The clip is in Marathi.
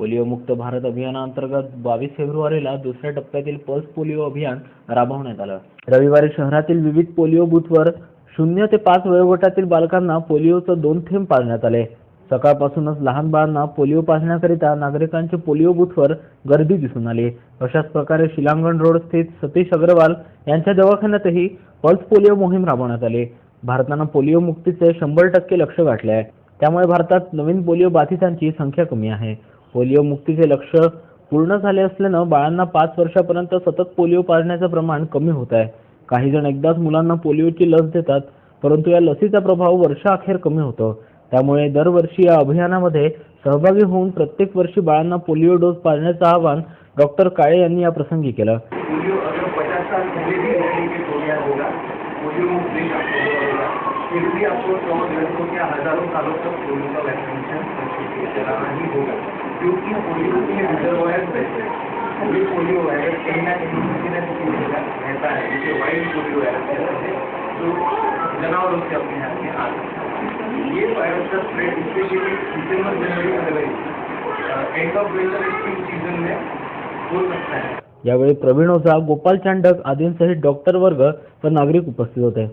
पोलिओ मुक्त भारत अभियानांतर्गत 22 फेब्रुवारीला दुसऱ्या टप्प्यातील पल्स पोलिओ अभियान राबवण्यात आलं। रविवारी शहरातील विविध पोलिओ बूथवर 0 ते 5 वयोगटातील बालकांना पोलिओचे 2 थेंब पाजण्यात आले। सकाळपासूनच लहान बाळांना पोलिओ पाजण्याकरिता नागरिकांचे पोलिओ बूथवर गर्दी दिसून आली। अशाच प्रकारे शिलांगण रोड स्थित सतीश अग्रवाल यांच्या दवाखान्यातही पल्स पोलिओ मोहीम राबवण्यात आली। भारताने पोलिओ मुक्तीचे 100% लक्ष्य गाठले आहे। त्यामुळे भारतात नवीन पोलिओ बाधितांची संख्या कमी आहे। पोलिओ मुक्तीचे लक्ष्य पूर्ण झाले असल्याने बाळांना 5 वर्षापर्यंत सतत पोलिओ पाजण्याचे प्रमाण कमी होत आहे। काही जण एकदाच मुलांना पोलिओची लस देतात, परंतु या लसीचा प्रभाव वर्षाअखेर कमी होतो। त्यामुळे दरवर्षी या अभियानामध्ये सहभागी होऊन प्रत्येक वर्षी बाळांना पोलिओ डोस पाजण्याचे आवाहन डॉक्टर काळे यांनी या प्रसंगी केलं। पोलियो अगर 50 साल पहले भी एरेडिकेट हो गया होगा, पोलियो मुक्त देश आपको होगा, फिर भी आपको 100 लड़कों या हजारों सालों तक पोलियो का वैक्सीनेशन चलाना ही होगा, क्योंकि पोलियो में रिजर्वायर रहते हैं। ये पोलियो वायरस कहीं ना कहीं रहता है, जिसे वाइल्ड पोलियो वायरस कहते हैं, जो जानवरों से अपने हाथ में आ सकता है। ये वायरस का spread specially December January February end of winter season में हो सकता है। यावेळी प्रवीण ओझा, गोपाल चांडक आदींसहित डॉक्टर वर्ग व नागरिक उपस्थित होते।